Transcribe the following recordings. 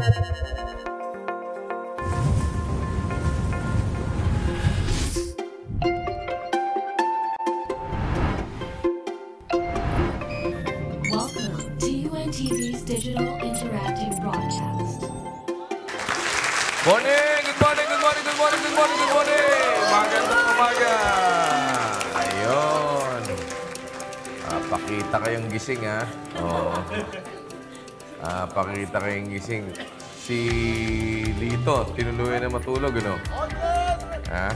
Welcome to UNTV's Digital Interactive Broadcast. Morning! Good morning! Good morning! Good morning! Good morning! Good morning! Magandang umaga! Ayun. Pakita kayong gising, ha? Oo. Pakita kayong gising. Si Lito, tinuluyan na matulog, ano? Ha?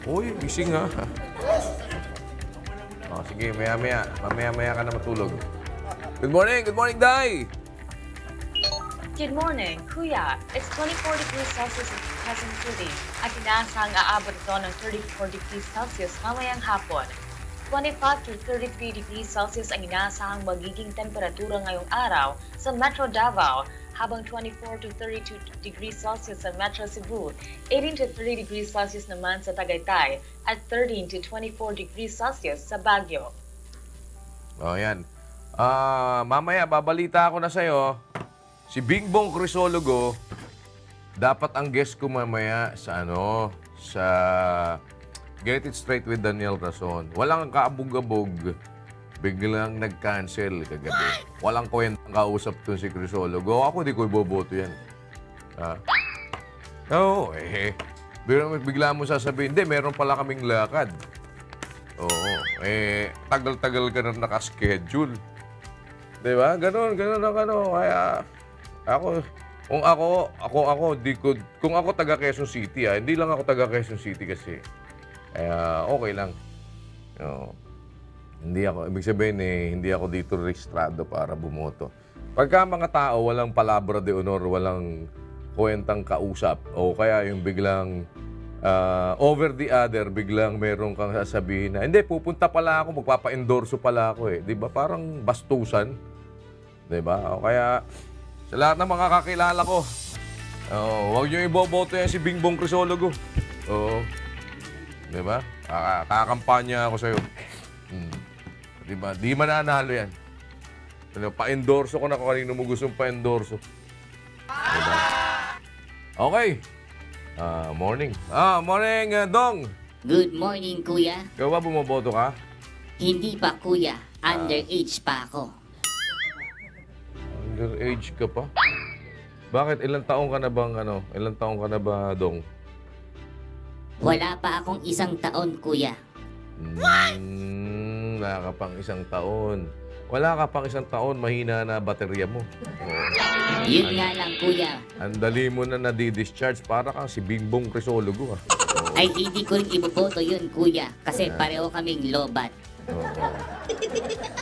Uy, gising, ha? Sige, maya-maya. Mamaya-maya ka na matulog. Good morning! Good morning, Day! Good morning, Kuya. It's 24 degrees Celsius in Quezon City at inaasahang aabot ito ng 34 degrees Celsius mamayang hapon. 25 to 33 degrees Celsius ang inaasahang magiging temperatura ngayong araw sa Metro Davao, habang 24 to 32 degrees Celsius sa Metro Cebu, 18 to 30 degrees Celsius naman sa Tagaytay, at 13 to 24 degrees Celsius sa Baguio. O, yan. Mamaya, babalita ako na sa'yo. Si Bingbong Crisologo, dapat ang guest ko mamaya sa Get It Straight with Daniel Rason. Walang kaabog-abog, biglang nag-cancel kagabi. Walang kwentang kausap dun si Crisologo. Ako di ko iboboto yan. Oo, bigla mo sasabihin, hindi, meron pala kaming lakad. Oo, tagal-tagal ka na nakaschedule. Diba? Ganon ang ano. Kaya, kung ako taga Quezon City, hindi lang ako taga Quezon City kasi. Kaya, okay lang. Ibig sabihin hindi ako dito rehistrado para bumoto. Pagka mga tao, walang palabra de honor, walang kwentang kausap, o kaya yung biglang over the other, biglang meron kang sasabihin na, hindi, pupunta pala ako, magpapa-endorso pala ako eh. Diba? Parang bastusan. Diba? O kaya, sa lahat ng mga kakilala ko, huwag niyo iboboto yan si Bingbong Crisologo. Oo. Diba? Kakampanya ako sa'yo. Diba? Di mananalo yan. Pa-endorso ko na kung kanino mo gustong pa-endorso. Diba? Okay. Morning. Morning, Dong. Good morning, Kuya. Ikaw ba bumoboto ka? Hindi pa, Kuya. Underage pa ako. Underage ka pa? Bakit? Ilang taong ka na bang Ilang taong ka na ba, Dong? Wala pa akong 1 taon, Kuya. Wala ka pang 1 taon. Wala ka pang 1 taon, mahina na baterya mo. Yun nga lang, Kuya. Ang dali mo na nadi-discharge para kang si Bingbong Crisologo. Ay, hindi ko rin iboboto yun, Kuya. Kasi pareho kaming lobat.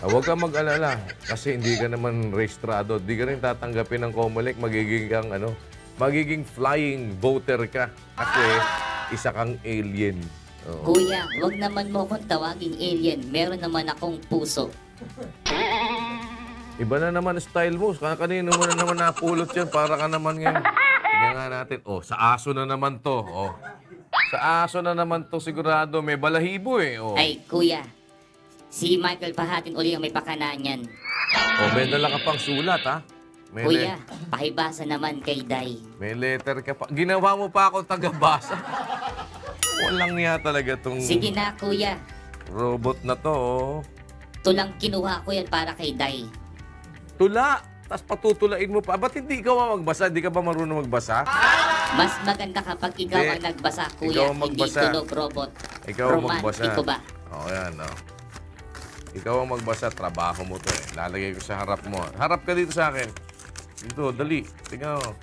Huwag kang mag-alala kasi hindi ka naman rehistrado. Hindi ka rin tatanggapin ng COMELEC. Magiging flying voter ka kasi isa kang alien. Kuya, wag naman mo akong tawaging alien. Meron naman akong puso. Iba na naman style mo. Kanino mo na naman napulot yan para ka naman ngayon. Tingnan nga natin. Sa aso na naman to. Sa aso na naman to sigurado. May balahibo eh. Ay, Kuya. Si Michael Pahatin uli ang may pakananyan. May dala ka pang sulat, ha? Kuya, pakibasa naman kay Day. May letter ka pa. Ginawa mo pa ako tagabasa. Walang niya talaga tong... Sige na, Kuya. Robot na to, Tulang kinuha ko yan para kay Day. Tula? Tapos patutulain mo pa. Ba't hindi ikaw magbasa? Hindi ka ba marunong magbasa? Mas maganda kapag ikaw ang nagbasa, Kuya. Ikaw ang magbasa. Hindi tunog robot. Ikaw ang magbasa. Romantiko ba? Yan, Ikaw ang magbasa, trabaho mo to eh. Lalagay ko sa harap mo. Harap ka dito sa akin. Dito, dali. Tingnan mo.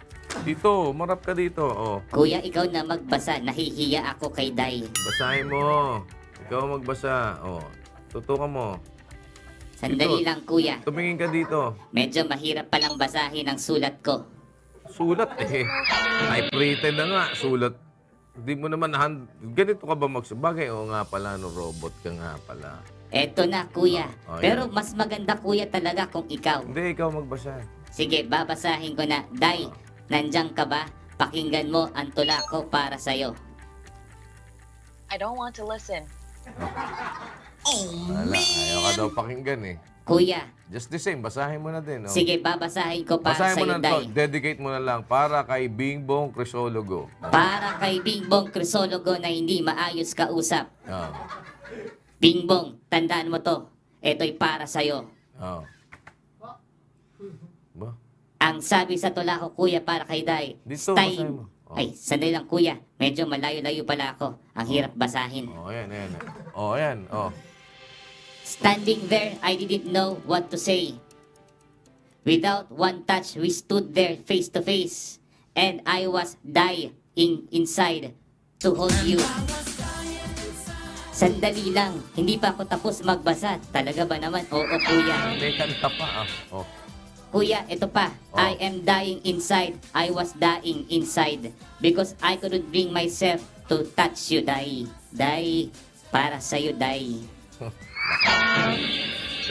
Dito, marap ka dito. Kuya, ikaw na magbasa. Nahihiya ako kay Day. Basahin mo. Ikaw ang magbasa. Tutukan mo. Sandali lang, Kuya. Tumingin ka dito. Medyo mahirap palang basahin ang sulat ko. Sulat eh. Typewritten na nga. Sulat. Hindi mo naman ganito ka ba magsabagay? Nga pala, robot ka nga pala. Eto na, Kuya. Pero mas maganda, Kuya, talaga kung ikaw. Hindi, ikaw magbasa. Sige, babasahin ko na. Day, nandiyan ka ba? Pakinggan mo ang tula ko para sa'yo. I don't want to listen. Ayaw ka daw pakinggan eh. Kuya, Just the same, basahin mo na din. Oh. sige, babasahin ko para Basahin mo sa'yo, na to. Day. Dedicate mo na lang para kay Bingbong Crisologo. Para kay Bingbong Crisologo na hindi maayos kausap. Oh. Bingbong, tandaan mo to. Ito'y para sa'yo. Oh. Ba? Ang sabi sa tula ko, kuya, para kay Day. Dito, stay- basahin mo. Oh. Ay, sandali lang, kuya. Medyo malayo-layo pala ako. Ang hirap basahin. Oh, ayan, ayan. Oh, ayan. Oh. Standing there, I didn't know what to say. Without one touch, we stood there face to face. And I was dying inside to hold you. Sandali lang, hindi pa ako tapos magbasa. Talaga ba naman? Oo, kuya. May kanta pa. Ah. Oh. Kuya, ito pa. Oh. I am dying inside. I was dying inside. Because I couldn't bring myself to touch you, Day. Day, para sa'yo, Day.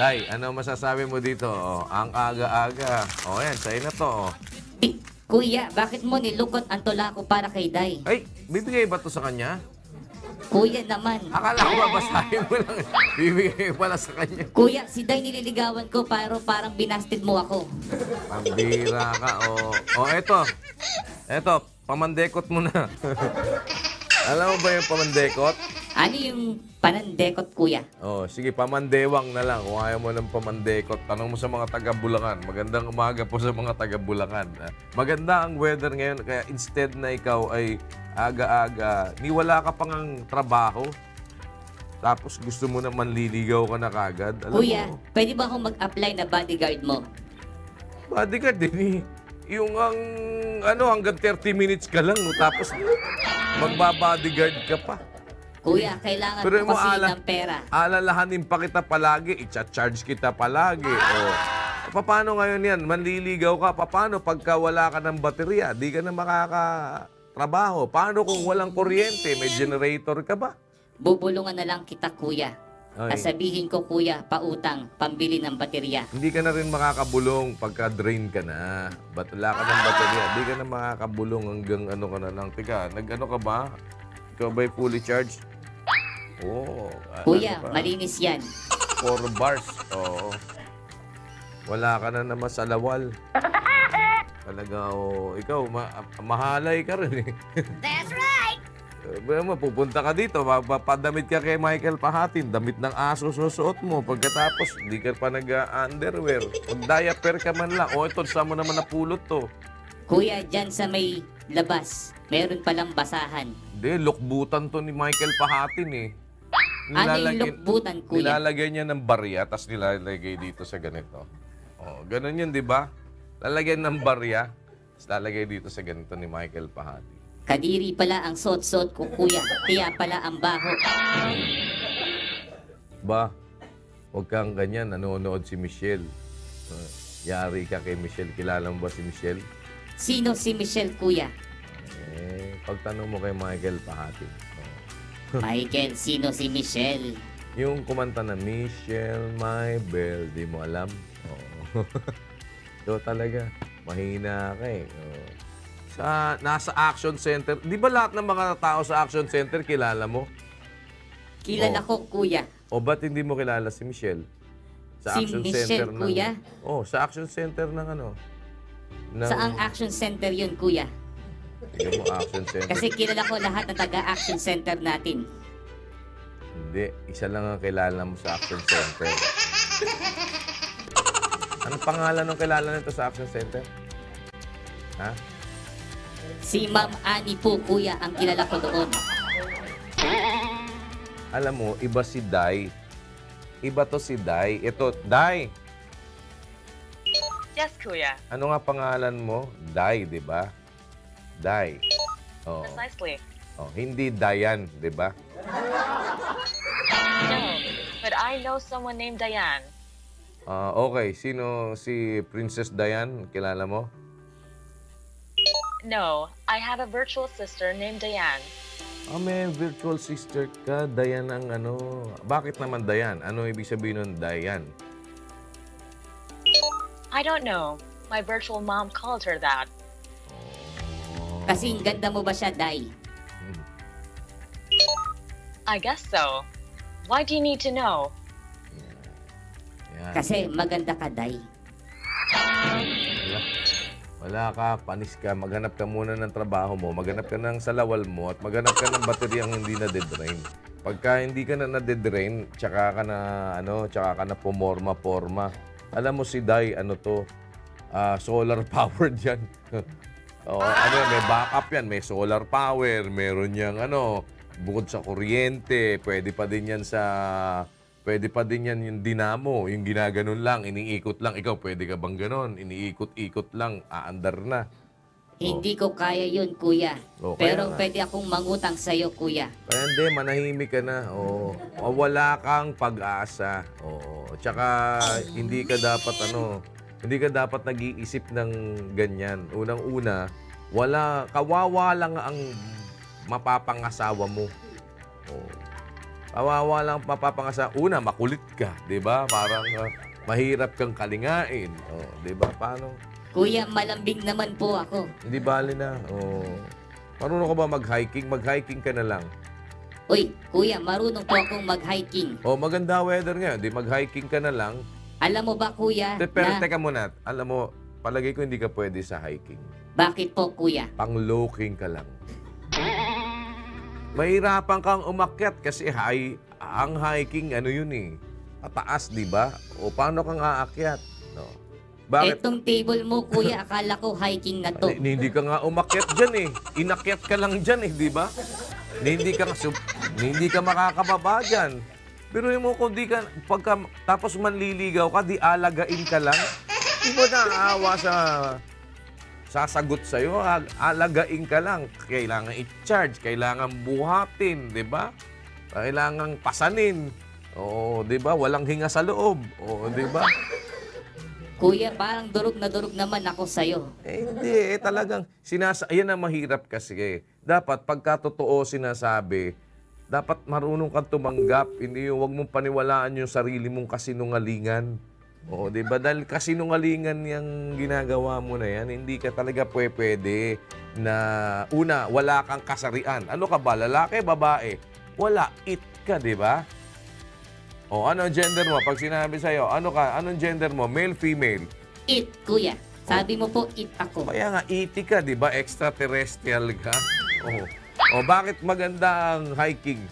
Day, ano masasabi mo dito? Oh, ang aga-aga. Oh, ayan. Sa'yo na to. Oh. Kuya, bakit mo nilukot ang tula ko para kay Day? Ay, bibigay ba to sa kanya? Kuya naman. Akala ko babasahin mo lang. Bibigay pala sa kanya. Kuya, si Day nililigawan ko pero parang binasted mo ako. Pambira ka. Oh, oh eto. Eto, pamandekot mo na. Alam mo ba yung pamandekot? Ano yung panandekot, kuya? Oh, sige, pamandewang na lang. Kung ayaw mo ng pamandekot, tanong mo sa mga taga-Bulacan. Magandang umaga po sa mga taga-Bulacan. Maganda ang weather ngayon, kaya instead na ikaw ay aga-aga, niwala ka pang ang trabaho, tapos gusto mo na manliligaw ka na kagad. Alam Kuya, mo, pwede ba akong mag-apply na bodyguard mo? bodyguard din eh. Yung ang, ano, hanggang 30 minutes ka lang, no? Tapos magbabodyguard ka pa. Kuya, kailangan Pero ko mo kasi ng pera. alalahanin pa kita palagi, i-charge kita palagi. O, paano ngayon yan? Manliligaw ka, paano pagka wala ka ng baterya? Di ka na makakatrabaho. Paano kung walang kuryente? May generator ka ba? Bubulungan na lang kita, kuya. Ay. Sabihin ko, kuya, pautang, pambili ng baterya. Hindi ka na rin makakabulong pagka drain ka na. Ba't wala ka ng baterya? Hindi ka na makakabulong hanggang ano ka na lang. Tika, nag-ano ka ba? Ikaw ba'y fully charged? Oo. Kuya, ano pa? malinis yan. 4 bars. Oo. Wala ka na naman sa lawal. Talaga, ikaw, mahalay ka rin eh. That's right! Pupunta ka dito, papadamit ka kay Michael Pahatin, damit ng aso susuot mo. Pagkatapos, hindi ka pa nag-underwear. Mag-diaper ka man lang. O ito, saan mo naman napulot to? Kuya, dyan sa may labas, meron palang basahan. Hindi, lukbutan to ni Michael Pahatin eh. Ano yung lukbutan, kuya? Nilalagay niya ng barya, tapos nilalagay dito sa ganito. O, ganun yun, di ba? Lalagyan ng barya, tapos lalagay dito sa ganito ni Michael Pahatin. Kadiri pala ang suot-suot ko, kuya. Kaya pala ang baho. Ba, huwag kang ganyan. Nanonood si Michelle. Yari ka kay Michelle. Kilala mo ba si Michelle? Sino si Michelle, kuya? Pagtanong mo kay Michael Pahatin. Michael, sino si Michelle? Yung kumanta na Michelle, my belle, di mo alam? Oo. So talaga, mahina ka eh. Oo. Nasa Action Center. Di ba lahat ng mga tao sa Action Center kilala mo? Kilala ko, kuya. O ba't hindi mo kilala si Michelle? Sa Si Action Michelle, Center kuya? Sa Action Center ng ano? Saang action center yun, kuya? Tingnan mo, Action Center. Kasi kilala ko lahat ng taga-action center natin. Hindi, isa lang ang kilala mo sa Action Center. Anong pangalan ng kilala nito sa Action Center? Ha? Si Ma'am Annie po, kuya, ang kilala ko doon. Alam mo, iba si Day. Iba to si Day. Ito, Day. Yes, Kuya. Ano nga pangalan mo? Day, di ba? Day. Oh. Precisely. Oh, hindi Dayan, di ba? No, but I know someone named Diane. Okay, sino si Princess Diane? Kilala mo? No, I have a virtual sister named Diane. May virtual sister ka. Dayan ang ano. Bakit naman Dayan? Ano ibig sabihin ng Dayan? I don't know. My virtual mom called her that. Kasing ganda mo ba siya, Day? I guess so. Why do you need to know? Yan. Kasi maganda ka, Day. Wala ka, panis ka. Maghanap ka muna ng trabaho mo. Maghanap ka ng salawal mo at maghanap ka ng bateryang hindi na dedrain. Pagka hindi ka na na-dedrain, tsaka ka na pumorma-porma. Alam mo si Day, solar powered yan. May backup yan, may solar power, meron yang bukod sa kuryente, pwede pa din yan yung dinamo, yung ginaganon lang, iniikot lang. Ikaw, pwede ka bang ganon? Iniikot-ikot lang, aandar na. Hindi ko kaya yun, kuya. Pero Kaya nga. pwede akong mangutang sa'yo, kuya. Kaya hindi, manahimik ka na. Wala kang pag-asa. Tsaka hindi ka dapat nag-iisip ng ganyan. Unang-una, kawawa lang ang mapapangasawa mo. Kawawa lang mapapangasawa. Una, makulit ka, 'di ba? Parang mahirap kang kalingain. 'Di ba? Paano? Kuya, malambing naman po ako. Hindi bali na. Marunong ka ba mag-hiking? Mag-hiking ka na lang. Uy, kuya, marunong po akong mag-hiking. Maganda weather ngayon. Di mag-hiking ka na lang. Alam mo ba, kuya, Pero na... teka muna. Alam mo, palagay ko hindi ka pwede sa hiking. Bakit po, kuya? Pang-looking ka lang. Mahirapan kang umakyat kasi ang hiking, pataas, di ba? O paano kang aakyat? No. Bakit? Etong table mo, kuya, akala ko hiking na to. Hindi ka nga umakyat dyan Inakyat ka lang dyan di ba? Hindi ka makakababa dyan. Pero mo kung tapos manliligaw ka, di alagain ka lang. Di ba naaawa sa sasagot sa'yo? Alagain ka lang. Kailangan i-charge, kailangan buhatin, di ba? Kailangan pasanin. Di ba? Walang hinga sa loob. Di ba? Kuya, parang durog naman ako sa'yo. Hindi, talagang yan ang mahirap kasi. Dapat pagka totoo sinasabi, dapat marunong kang tumanggap. Hindi wag mong paniwalaan yung sarili mong kasinungalingan. Di ba? Dahil kasinungalingan yung ginagawa mo na yan, hindi ka talaga pwede na, una, wala kang kasarian. Ano ka ba? Lalaki, babae? Wala. It ka, di ba? Ano ang gender mo? Pag sinabi sa'yo, anong gender mo? Male, female? It, kuya. Sabi mo po, it ako. Kaya nga, iti ka, di ba? Extraterrestrial ka. Bakit maganda ang hiking?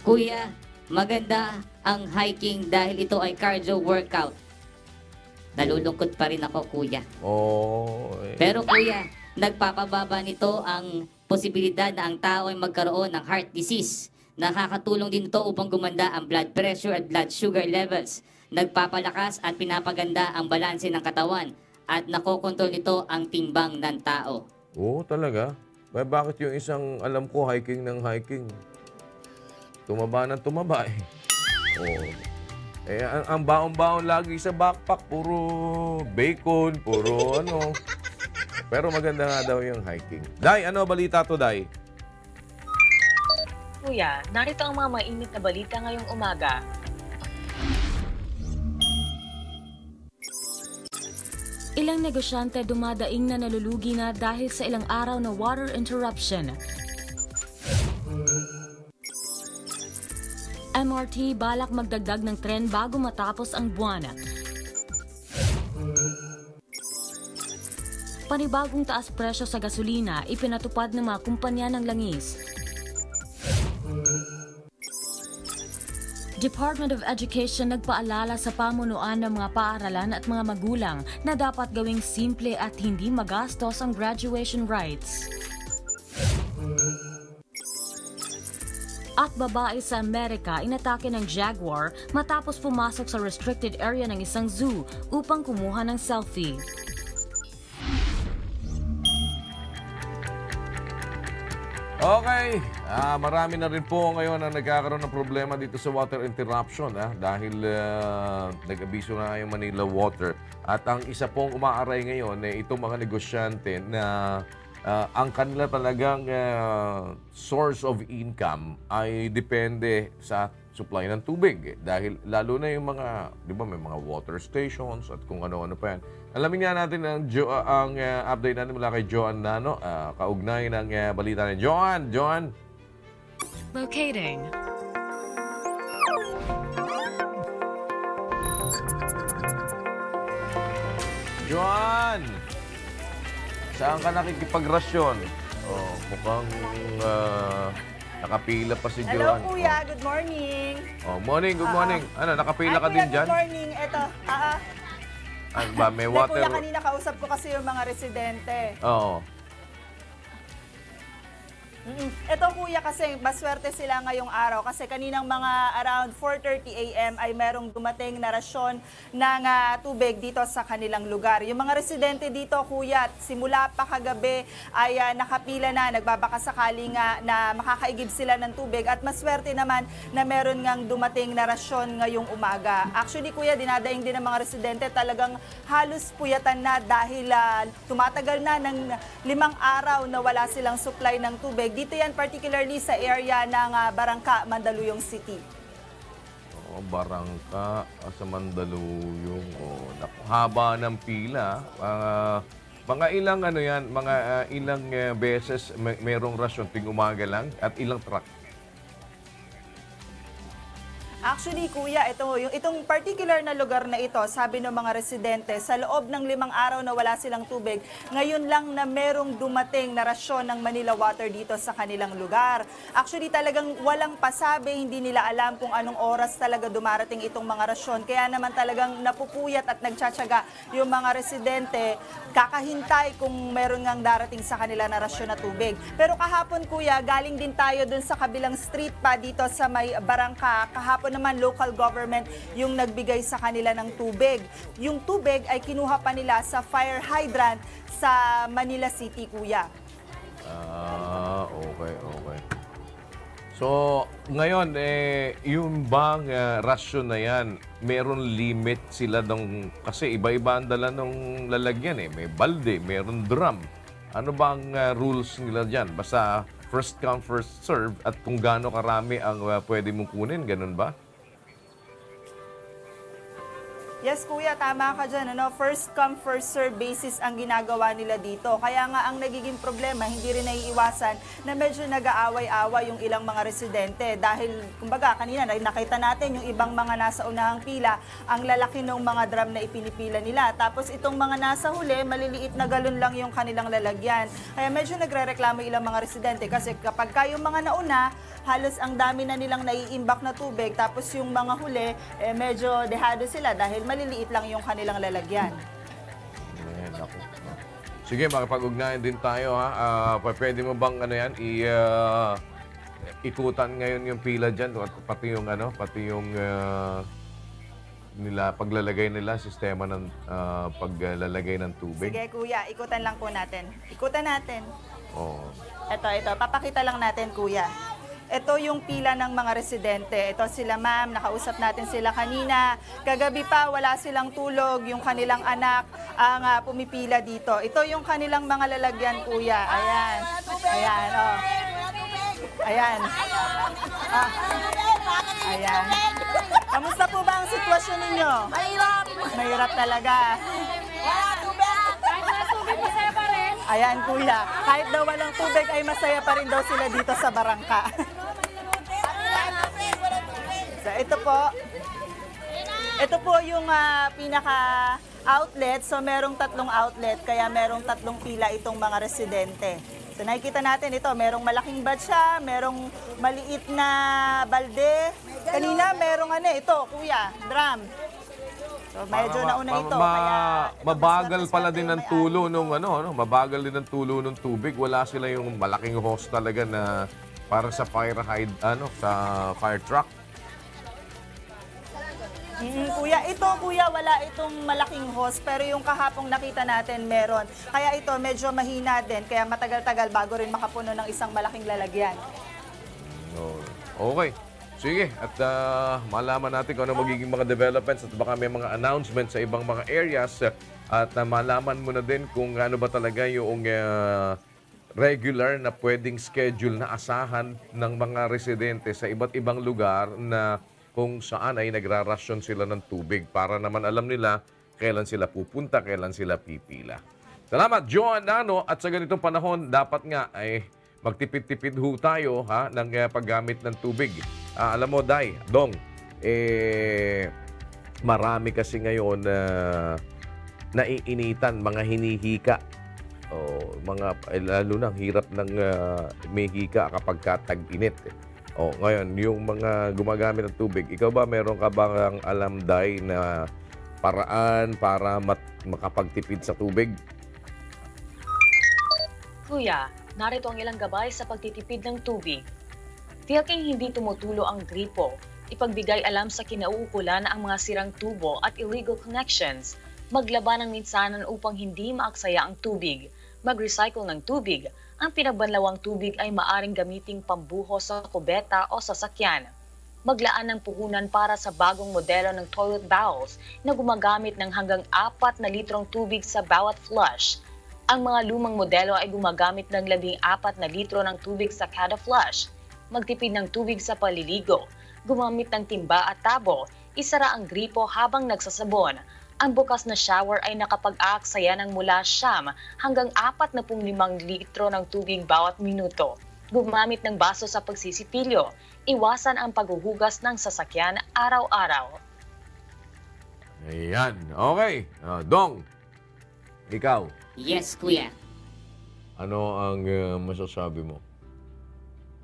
Kuya, maganda ang hiking dahil ito ay cardio workout. Nalulungkot pa rin ako, kuya. Pero kuya, nagpapababa nito ang posibilidad na ang tao ay magkaroon ng heart disease. Nakakatulong din ito upang gumanda ang blood pressure at blood sugar levels. Nagpapalakas at pinapaganda ang balanse ng katawan at nakokontrol nito ang timbang ng tao. Talaga? Bakit yung isang, alam ko, hiking ng hiking? Tumaba ng tumaba ang baon-baon lagi sa backpack, puro bacon, puro Pero maganda nga daw yung hiking. Day, ano balita to, Day? Kuya, narito ang mga mainit na balita ngayong umaga. Ilang negosyante dumadaing na nalulugi na dahil sa ilang araw na water interruption. MRT balak magdagdag ng tren bago matapos ang buwan. Panibagong taas presyo sa gasolina ipinatupad ng mga kumpanya ng langis. Department of Education nagpaalala sa pamunuan ng mga paaralan at mga magulang na dapat gawing simple at hindi magastos ang graduation rites. At babae sa Amerika inatake ng jaguar matapos pumasok sa restricted area ng isang zoo upang kumuha ng selfie. Okay, marami na rin po ngayon ang nagkakaroon ng problema dito sa water interruption dahil nag-abiso na yung Manila Water. At ang isa pong umaaray ngayon itong mga negosyante na ang kanila talagang source of income ay depende sa supply ng tubig. Dahil lalo na yung mga, di ba, may mga water stations at kung ano-ano pa yan. Alamin nga natin ang update natin mula kay Joan Nano. Kaugnay ng balita ni Joan. Locating. Joan! Saan ka nakikipagrasyon? Oh, mukhang nakapila pa si Hello, Joan. Kuya. Good morning. Oh, morning, good morning. Ano, nakapila ka Kuya, din dyan? good morning. Ito, Ano ba, may Hindi, water? Kuya, kanina kausap ko kasi yung mga residente. Oo. Ito, Kuya, kasi maswerte sila ngayong araw kasi kaninang mga around 4:30 a.m. ay merong dumating na rasyon ng tubig dito sa kanilang lugar. Yung mga residente dito, Kuya, simula pa kagabi ay nakapila na, nagbabakasakali nga na makakaigib sila ng tubig at maswerte naman na meron ngang dumating na rasyon ngayong umaga. Actually, Kuya, dinadaing din ng mga residente, talagang halos puyatan na dahil tumatagal na ng 5 araw na wala silang supply ng tubig. Dito yan particularly sa area ng Barangka, Mandaluyong City. Oh, Barangka sa Mandaluyong. Oh, naku, haba ng pila. Mga ilang ano yan, mga ilang beses merong rasyon ting umaga lang at ilang truck. Actually, Kuya, itong particular na lugar na ito, sabi ng mga residente, sa loob ng 5 araw na wala silang tubig, ngayon lang na merong dumating na rasyon ng Manila Water dito sa kanilang lugar. Actually, talagang walang pasabi, hindi nila alam kung anong oras talaga dumarating itong mga rasyon. Kaya naman talagang napupuyat at nagtsatsaga yung mga residente, kakahintay kung meron ngang darating sa kanila na rasyon na tubig. Pero kahapon, Kuya, galing din tayo dun sa kabilang street pa dito sa may Barangka. Kahapon naman local government yung nagbigay sa kanila ng tubig. Yung tubig ay kinuha pa nila sa fire hydrant sa Manila City, Kuya. Okay. So, ngayon, yung bang rasyon na yan, meron limit sila nung, kasi iba-iba ang dala nung lalagyan eh. May balde, meron drum. Ano bang rules nila dyan? Basta first come, first serve at kung gaano karami ang pwede mong kunin, ganun ba? Yes, Kuya, tama ka dyan. First come, first serve basis ang ginagawa nila dito. Kaya nga ang nagiging problema, hindi rin naiiwasan na medyo nag-aaway-away yung ilang mga residente. Dahil, kumbaga, kanina nakita natin yung ibang mga nasa unahang pila, ang lalaki ng mga drum na ipinipila nila. Tapos itong mga nasa huli, maliliit na galon lang yung kanilang lalagyan. Kaya medyo nagre-reklamo ilang mga residente kasi kapag kayong mga nauna, halos ang dami na nilang naiimbak na tubig. Tapos yung mga huli, medyo dehado sila dahil maliliit lang yung kanilang lalagyan. Naku. Sige, makipag-ugnayan din tayo ha. Pwede mo bang ano yan, ikutan ngayon yung pila dyan, pati yung paglalagay nila, sistema ng paglalagay ng tubig. Sige, Kuya, ikutan lang po natin. Ikutan natin. Oo. Ito, papakita lang natin, Kuya. Ito yung pila ng mga residente. Ito sila, ma'am, nakausap natin sila kanina. Kagabi pa, wala silang tulog. Yung kanilang anak ang pumipila dito. Ito yung kanilang mga lalagyan, Kuya. Ayan. Ayan, oh. Ayan. Ayan. Kamusta po ba ang sitwasyon ninyo? Mahirap! Mahirap talaga. Wala tubig! Kahit wala tubig, masaya pa rin. Ayan, Kuya. Kahit daw walang tubig, ay masaya pa rin daw sila dito sa Barangka. So, ito po yung pinaka-outlet. So, merong 3 outlet, kaya merong 3 pila itong mga residente. So, nakikita natin ito, merong malaking batsa, merong maliit na balde. Kanina, merong ito, Kuya, drum. So, medyo nauna ito. Kaya mabagal pala din ang tulo nung mabagal din ang tulo ng tubig. Wala sila yung malaking hose talaga na para sa sa fire truck. Kuya, wala itong malaking hose, pero yung kahapong nakita natin meron. Kaya ito medyo mahina din, kaya matagal-tagal bago rin makapuno ng isang malaking lalagyan. Okay. Sige, at malaman natin kung ano magiging mga developments at baka may mga announcements sa ibang mga areas at malaman mo na din kung ano ba talaga yung regular na pwedeng schedule na asahan ng mga residente sa iba't ibang lugar na kung saan ay nagrarasyon sila ng tubig para naman alam nila kailan sila pupunta, kailan sila pipila. Salamat, Joan Nano. At sa ganitong panahon, dapat nga ay magtipid-tipid ho tayo ng paggamit ng tubig. Alam mo, Dong, marami kasi ngayon naiinitan, mga hinihika. Lalo na hirap ng may hika kapag tag-init. Ngayon, yung mga gumagamit ng tubig, ikaw ba meron ka bang alam, Day, na paraan para makapagtipid sa tubig? Kuya, narito ang ilang gabay sa pagtitipid ng tubig. Tiyaking hindi tumutulo ang gripo. Ipagbigay alam sa kinauukulan ang mga sirang tubo at illegal connections. Maglaban ng minsanan upang hindi maaksaya ang tubig. Mag-recycle ng tubig. Ang pinagbanlawang tubig ay maaring gamiting pambuhos sa kubeta o sasakyan. Maglaan ng puhunan para sa bagong modelo ng toilet bowls na gumagamit ng hanggang 4 na litrong tubig sa bawat flush. Ang mga lumang modelo ay gumagamit ng 14 na litro ng tubig sa kada flush. Magtipid ng tubig sa paliligo. Gumamit ng timba at tabo. Isara ang gripo habang nagsasabon. Ang bukas na shower ay nakapag-aaksaya ng mula 9 hanggang 45 litro ng tubig bawat minuto. Gumamit ng baso sa pagsisipilyo. Iwasan ang paghuhugas ng sasakyan araw-araw. Ayan. Okay. Dong, ikaw, Yes, kuya. ano ang masasabi mo?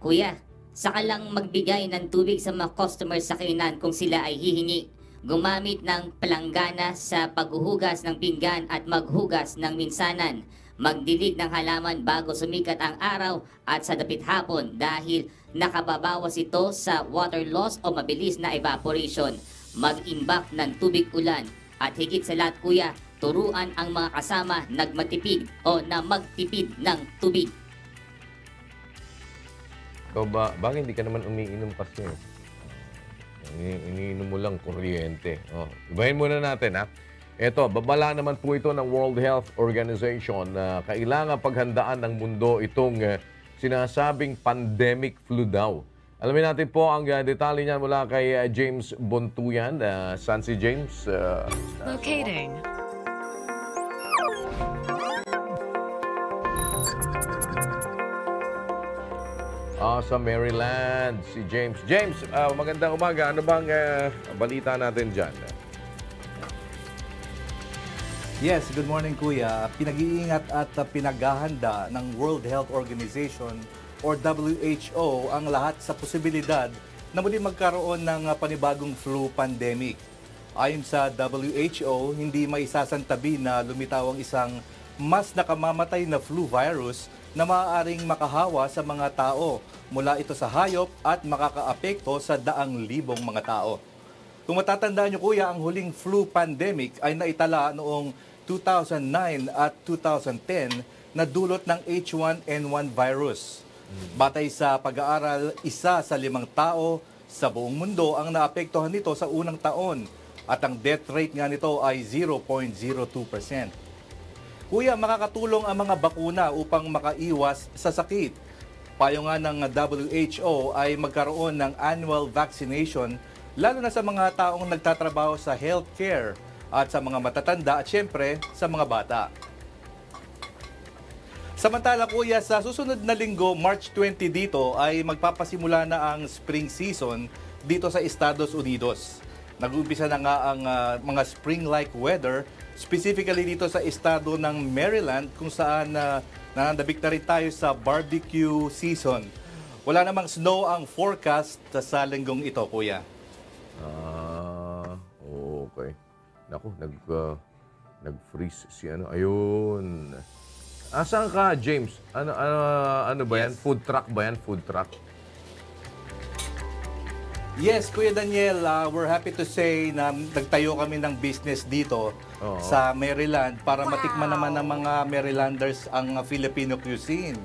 Kuya, saka lang magbigay ng tubig sa mga customers sa kainan kung sila ay hihingi. Gumamit ng palanggana sa paghuhugas ng pinggan at maghugas ng minsanan. Magdilig ng halaman bago sumikat ang araw at sa dapit hapon dahil nakababawas ito sa water loss o mabilis na evaporation. Mag-imbak ng tubig ulan. At higit sa lahat, kuya, turuan ang mga kasama nagmatipid o na magtipid ng tubig. Ikaw ba, bakit hindi ka naman umiinom kasi? Iniinom mo lang kuryente. Ibahin muna natin, ha? Ito, babala naman po ito ng World Health Organization na kailangan paghandaan ng mundo itong sinasabing pandemic flu daw. Alamin natin po ang detalye niyan mula kay James Bontuyan. Saan si James? Locating. Sa Maryland, si James. James, magandang umaga. Ano bang balita natin dyan? Yes, good morning kuya. Pinag-iingat at pinaghahanda ng World Health Organization or WHO ang lahat sa posibilidad na muli magkaroon ng panibagong flu pandemic. Ayon sa WHO, hindi maisasantabi na lumitaw ang isang mas nakamamatay na flu virus na maaaring makahawa sa mga tao mula ito sa hayop at makakaapekto sa daang libong mga tao. Kung matatandaan niyo kuya, ang huling flu pandemic ay naitala noong 2009 at 2010 na dulot ng H1N1 virus. Batay sa pag-aaral, 1 sa 5 tao sa buong mundo ang naapektuhan nito sa unang taon at ang death rate nga nito ay 0.02%. Kuya, makakatulong ang mga bakuna upang makaiwas sa sakit. Payo nga ng WHO ay magkaroon ng annual vaccination lalo na sa mga taong nagtatrabaho sa healthcare at sa mga matatanda at syempre sa mga bata. Samantala kuya, sa susunod na linggo, March 20 dito ay magpapasimula na ang spring season dito sa Estados Unidos. Nag-uumpisa na nga ang mga spring-like weather, specifically dito sa estado ng Maryland kung saan nananabik na rin tayo sa barbecue season. Wala namang snow ang forecast sa linggong ito, kuya. Okay. Naku, nag-freeze si ano. Ayun. Saan ka, James? Ano ba yan? Food truck ba yan? Food truck? Yes, Kuya Daniel, we're happy to say na nagtayo kami ng business dito sa Maryland para matikman naman ng mga Marylanders ang Filipino cuisine.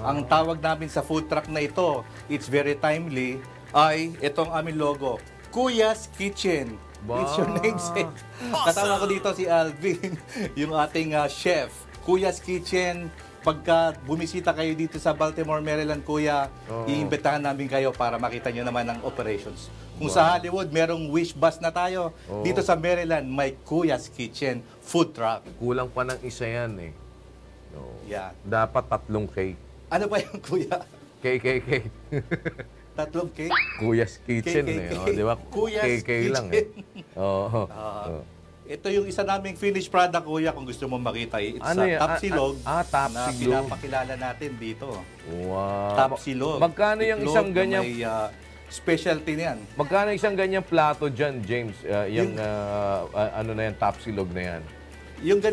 Ang tawag namin sa food truck na ito, it's very timely, ay itong aming logo, Kuya's Kitchen. It's your namesake. Kasama ko dito si Alvin, yung ating chef. Kuya's Kitchen. Pagka bumisita kayo dito sa Baltimore, Maryland, kuya, iimbitahan namin kayo para makita nyo naman ang operations. Kung sa Hollywood, merong wish bus na tayo. Dito sa Maryland, may Kuya's Kitchen food truck. Kulang pa ng isa yan eh. Yeah. Dapat 3 K. Ano ba yung kuya? K. 3 K? Kuya's Kitchen K. eh. Di ba? Kuya's K lang eh. Oo. Ito yung isa naming finished product, kuya, kung gusto mo makita. It's Ano yan? Tapsilog na Tapsilog. pinapakilala natin dito. Wow. Tapsilog. Magkano yung Itlog isang na ganyang may specialty niyan. Magkano isang ganyang plato dyan, James? Ano na yan, tapsilog na yan? Yung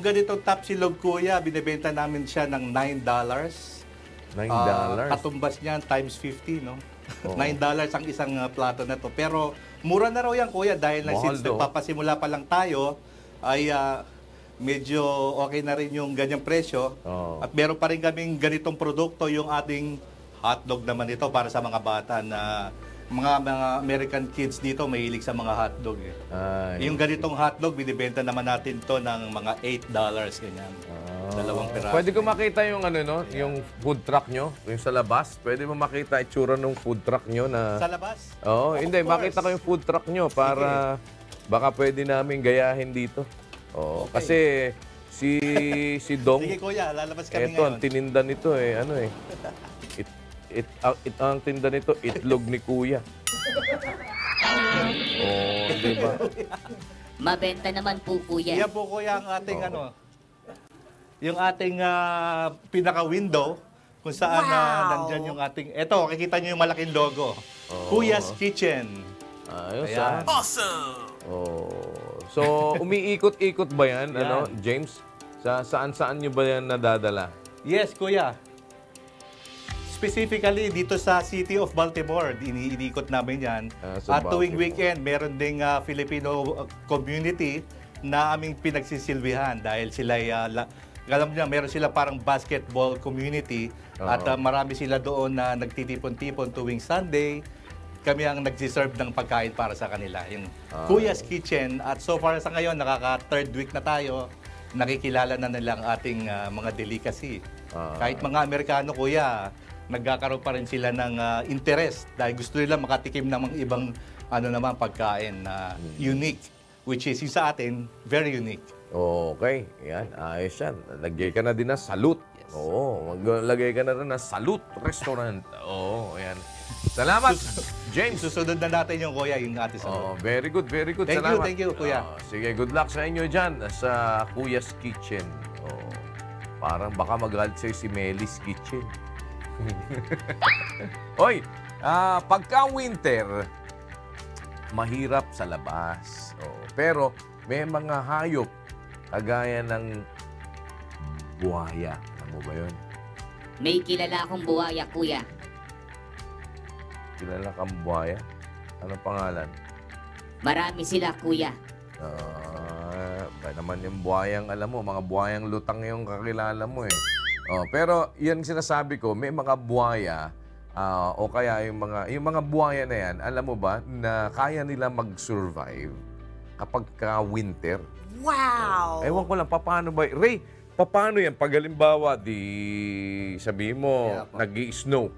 ganitong tapsilog, kuya, binibenta namin siya ng $9. $9? Katumbas niyan times 50, no? Oo. $9 ang isang plato na to. Pero mura na raw yan, kuya, dahil na Mahal since daw. nagpapasimula pa lang tayo, ay medyo okay na rin yung ganyang presyo. Oo. At meron pa rin kaming ganitong produkto, yung ating hotdog naman ito para sa mga bata na mga American kids dito mahilig sa mga hotdog. Ay, Yung ganitong hotdog, binibenta naman natin to ng mga $8, ganyan. Dalawang piraso. Pwede ko makita yung ano no, yung food truck nyo, yung sa labas. Pwede mo makita itsura ng food truck nyo na Sa labas? Oo, Of hindi course. makita ko yung food truck nyo para baka pwede namin gayahin dito. Oo, kasi si Dong Sige, kuya, lalabas kami eto, ngayon. ang tininda nito ano ang tinda nito, itlog ni Kuya. Oh, di ba? Mabenta naman po, kuya. Yan po, kuya, ang ating yung ating pinaka-window kung saan nandyan yung ating, eto, kikita nyo yung malaking logo. Kuya's Kitchen. Ayos Ayan. Oh. So, umiikot-ikot ba yan, ano, James? Saan-saan nyo ba yan nadadala? Yes, kuya. Specifically, dito sa City of Baltimore, iniikot namin yan. Sa At tuwing Baltimore. weekend, meron ding Filipino community na aming pinagsisilbihan dahil sila, alam niyo, meron sila parang basketball community at marami sila doon na nagtitipon-tipon tuwing Sunday. Kami ang nagsiserve ng pagkain para sa kanila, yung Kuya's Kitchen. At so far sa ngayon, nakaka-third week na tayo, nakikilala na nila ang ating mga delicacy. Kahit mga Amerikano, kuya, nagkakaroon pa rin sila ng interest dahil gusto nila makatikim ng mga ibang pagkain na unique, which is yung sa atin, very unique. Okay, yan, ayos yan. Lagay ka na din na salute. Oo, maglagay ka na rin na salute restaurant. Oo, yan. Salamat, James. Susunod na natin yung kuya, yung ating Oh, very good, very good. Thank you, Salamat. thank you, kuya. Sige, good luck sa inyo dyan sa Kuya's Kitchen. Oh, parang baka magalit sa'yo si Melis Kitchen. Hoy, pagka-winter, mahirap sa labas. Oh, pero may mga hayop kagaya ng buhaya. Ano ba yun? May kilala akong buhaya, kuya. Kilala kang buhaya? Anong pangalan? Marami sila, kuya. Ba naman yung buhayang, alam mo, mga buhayang lutang yung kakilala mo eh. Oh, pero yan sinasabi ko, may mga buhaya o kaya yung mga buhaya na yan, alam mo ba, na kaya nila mag-survive kapag ka-winter. Wow! Ewan ko lang, paano ba? Ray, paano yan? Pag halimbawa, sabihin mo, nag-i-snow.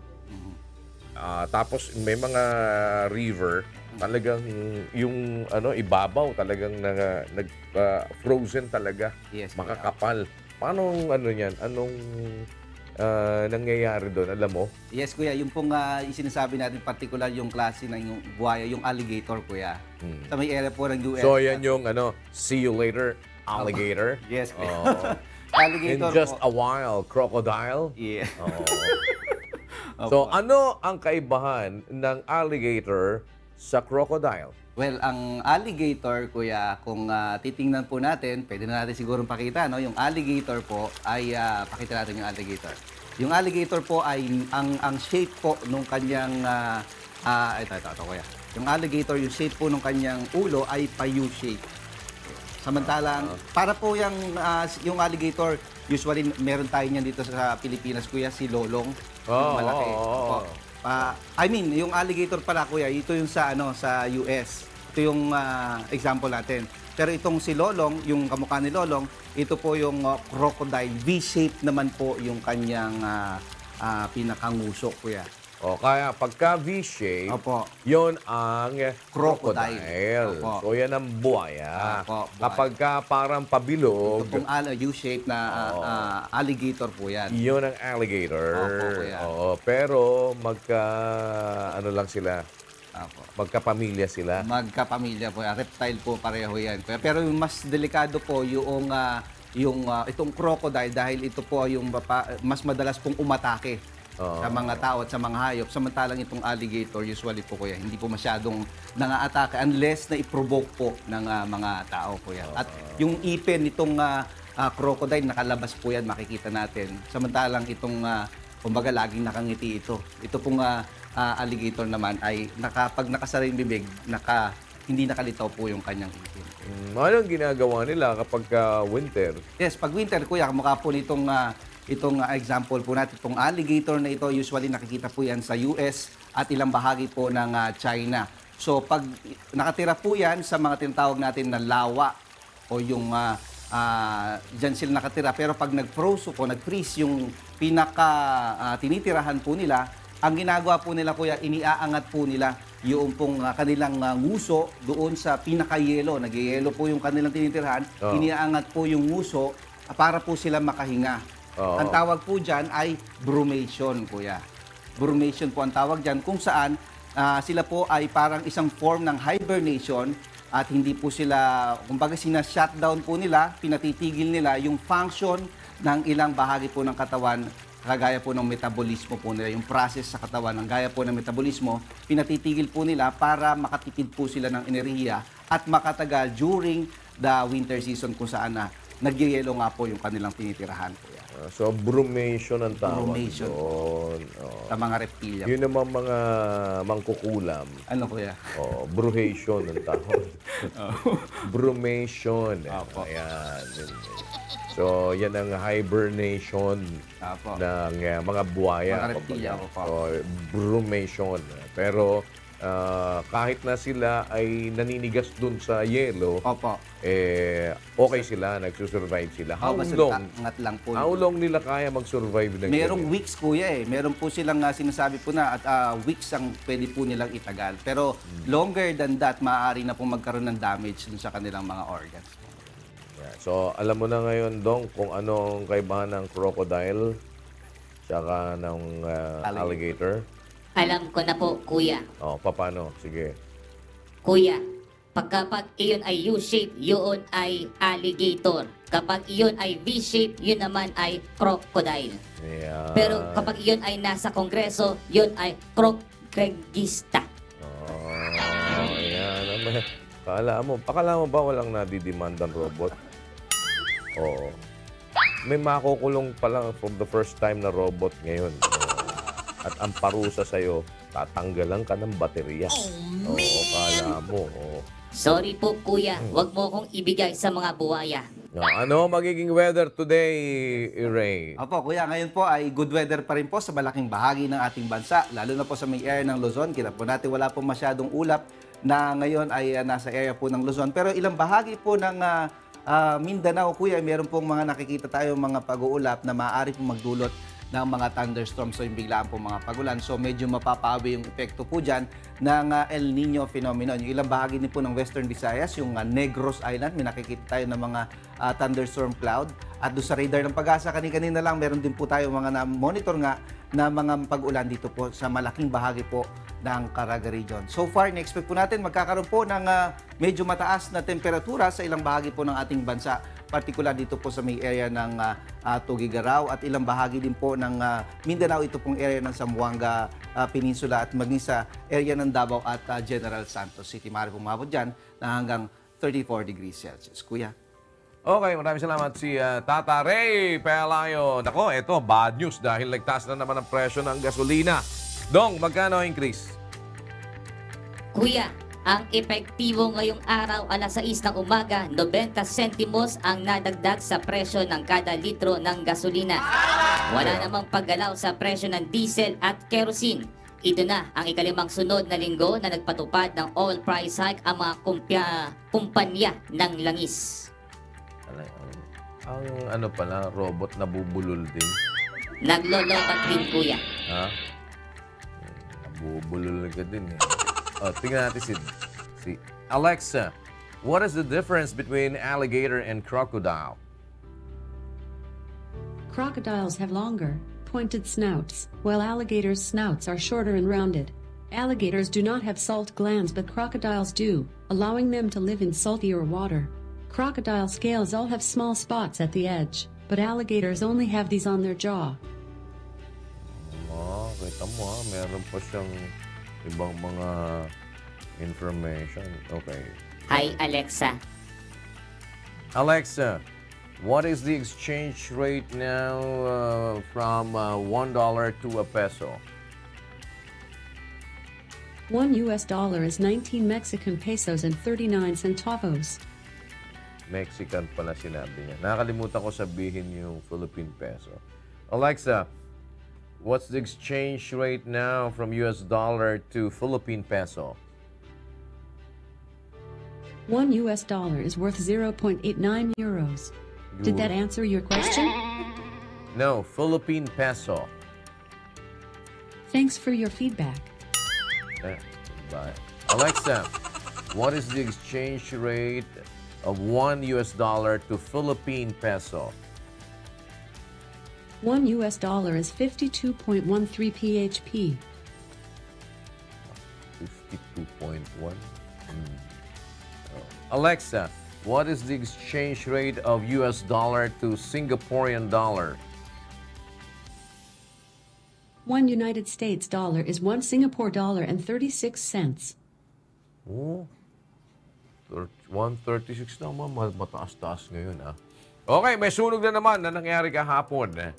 Tapos may mga river, talagang yung ibabaw talagang frozen talaga. Yes, makakapal. Paano niyan? Anong nangyayari doon? Alam mo? Yes, kuya. Yung pong sinasabi natin, particular yung klase ng yung buhaya, yung alligator, kuya. Sa may area po ng US. So, yan yung see you later, alligator. Yes, kuya. Oh. Alligator In just po. a while, crocodile. Yeah. So, ano ang kaibahan ng alligator sa crocodile? Well, ang alligator, kuya, kung titingnan po natin, pwede na natin siguro pakita, no? Yung alligator po ay, pakita natin yung alligator. Yung alligator po ay, ang shape po nung kanyang, ito, kuya. Yung alligator, yung shape po nung kanyang ulo ay pa-U-shape. Samantalang, para po yung alligator, usually meron tayo niyan dito sa Pilipinas, kuya, si lolong. Yung malaki. Opo. I mean, yung alligator pala, kuya, ito yung sa US. Ito yung example natin. Pero itong si Lolong, yung kamukha ni Lolong, ito po yung crocodile. V-shape naman po yung kanyang pinakanguso, kuya. O kaya pagka V-shape, Opo. yon ang Crocodile. crocodile. Opo. So yan ang buhaya. Opo, buhaya. Kapag ka parang pabilog, Ito pong U-shape na alligator po yan. yun ang alligator. Opo, kuya. Oo, pero ano lang sila, Apo. Magkapamilya sila. Magkapamilya po. Reptile po pareho yan. Pero yung mas delikado po itong crocodile dahil ito po yung mas madalas pong umatake sa mga tao at sa mga hayop. Samantalang itong alligator, usually po kuya, hindi po masyadong nangaatake unless na i-provoke po ng mga tao kuya. At yung ipin nitong crocodile, nakalabas po yan, makikita natin. Samantalang itong, kumbaga, laging nakangiti ito. Ito pong alligator naman ay pag nakasara yung bibig, hindi nakalitaw po yung kanyang ipin. Anong ginagawa nila kapag winter? Yes, pag winter, kuya, kamukha po nitong example po natin, itong alligator na ito, usually nakikita po yan sa US at ilang bahagi po ng China. So, pag nakatira po yan sa mga tinatawag natin na lawa o yung dyan sila nakatira. Pero pag nag-froze o nag-freeze yung tinitirahan po nila, ang ginagawa po nila kuya, iniaangat po nila yung pong kanilang nguso doon sa pinaka-yelo. Nag-yelo po yung kanilang tinitirahan, iniaangat po yung nguso para po sila makahinga. Ang tawag po dyan ay brumation, kuya. Brumation po ang tawag dyan kung saan sila po ay parang isang form ng hibernation at hindi po sila, kumbaga sina-shutdown po nila, pinatitigil nila yung function ng ilang bahagi po ng katawan, kagaya po ng metabolismo po nila, yung process sa katawan, ng gaya po ng metabolismo, pinatitigil po nila para makatipid po sila ng enerhiya at makatagal during the winter season kung saan nagyayelo nga po yung kanilang tinitirahan po yan. So, brumation ang tawag. Brumation. Sa mga reptilya. Yun naman mga mangkukulam. Ano kuya? Bruhation ang tawag. Brumation. Ayan. So, yan ang hibernation ng mga buhaya. Mga reptilya. Brumation. Pero, kahit na sila ay naninigas dun sa yelo, okay sila, nagsusurvive sila. How long nila kaya mag-survive ng Merong weeks kuya Meron po silang sinasabi po na at weeks ang pwede po nilang itagal. Pero longer than that, maaari na po magkaroon ng damage dun sa kanilang mga organs. Yeah. So, alam mo na ngayon, Dong, kung anong kaibahan ng crocodile tsaka ng alligator? Alam ko na po, kuya. Paano? Sige. Kuya, kapag iyon ay U-shape, yun ay alligator. Kapag iyon ay V-shape, yun naman ay crocodile. Yeah. Pero kapag iyon ay nasa kongreso, yun ay crocregista. Yan. Akala mo ba walang nadidemandang robot? May makukulong pa lang from the first time na robot ngayon. At ang parusa sa'yo, tatanggalan ka ng baterya. Kala mo. Sorry po, kuya. Huwag mo kong ibigay sa mga buhaya. Ano magiging weather today, Ray? Kuya, ngayon po ay good weather pa rin po sa malaking bahagi ng ating bansa. Lalo na po sa may area ng Luzon. Kita po natin wala po masyadong ulap na ngayon ay nasa area po ng Luzon. Pero ilang bahagi po ng Mindanao, kuya, meron pong mga nakikita tayo mga pag-uulap na maaari pong magdulot ng mga thunderstorms o yung biglaan po mga pagulan. So medyo mapapawi yung epekto po dyan ng El Nino phenomenon. Yung ilang bahagi din po ng Western Visayas, yung Negros Island, may nakikita tayo ng mga thunderstorm cloud. At doon sa radar ng Pag-asa, kanina lang, meron din po tayo mga na-monitor nga na mga pag-ulan dito po sa malaking bahagi po ng Caraga Region. So far, na-expect po natin magkakaroon po ng medyo mataas na temperatura sa ilang bahagi po ng ating bansa, particular dito po sa may area ng Tugigaraw at ilang bahagi din po ng Mindanao, ito pong area ng Zamboanga Peninsula at maging sa area ng Davao at General Santos City. Maaari pong umabot dyan na hanggang 34 degrees Celsius. Kuya? Okay, maraming salamat si Tata Ray Pelayo. Nako, ito, bad news dahil nagtaas na naman ang presyo ng gasolina. Dong, magkano increase? Kuya, ang epektibo ngayong araw alas 6 ng umaga, 90 sentimos ang nadagdag sa presyo ng kada litro ng gasolina. Wala namang paggalaw sa presyo ng diesel at kerosene. Ito na ang ikalimang sunod na linggo na nagpatupad ng oil price hike ang mga kumpanya ng langis. Ang ano pala, robot na bubulol din. Naglolobat din, kuya. Ha? Nabubulol ka din eh. Tingnan natin si Alexa. What is the difference between alligator and crocodile? Crocodiles have longer, pointed snouts, while alligators' snouts are shorter and rounded. Alligators do not have salt glands, but crocodiles do, allowing them to live in saltier water. Crocodile scales all have small spots at the edge, but alligators only have these on their jaw. Kita mo meron pa siyang ibang mga information. Okay. Hi, Alexa. Alexa, what is the exchange rate now from $1 to a peso? $1 is 19 Mexican pesos and 39 centavos. Mexican pala sinabi niya. Nakakalimutan ko sabihin yung Philippine peso. Alexa, what's the exchange rate now from US dollar to Philippine peso? $1 is worth 0.89 euros. Did that answer your question? No, Philippine peso. Thanks for your feedback. Bye. Alexa, what is the exchange rate of $1 to Philippine peso? $1 is 52.13 PHP. 52.1. Alexa, what is the exchange rate of US dollar to Singaporean dollar? $1 United States dollar is 1 Singapore dollar and 36 cents. Oh, 136 naman. Mataas-taas ngayon, ah. Okay, may sunog na naman na nangyari kahapon.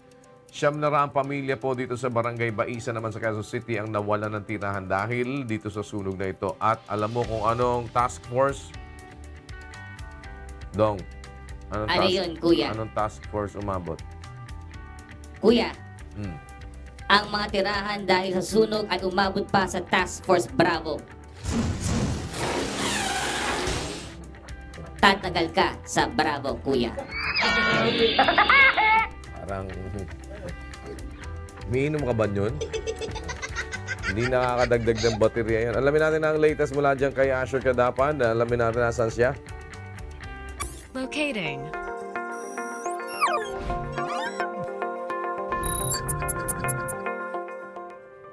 Siyam na raang pamilya po dito sa Barangay Baisa naman sa Quezon City ang nawalan ng tirahan dahil dito sa sunog na ito. At alam mo kung anong task force? Dong, Ano yun, kuya? Anong task force umabot? Kuya, ang mga tirahan dahil sa sunog ay umabot pa sa Task Force Bravo. Tatagal ka sa Bravo, kuya. Parang, umiinom ka ba yun? Hindi nakakadagdag ng baterya yan. Alamin natin ang latest mula dyan kay Asher Kadapan. Alamin natin nasan siya. Locating.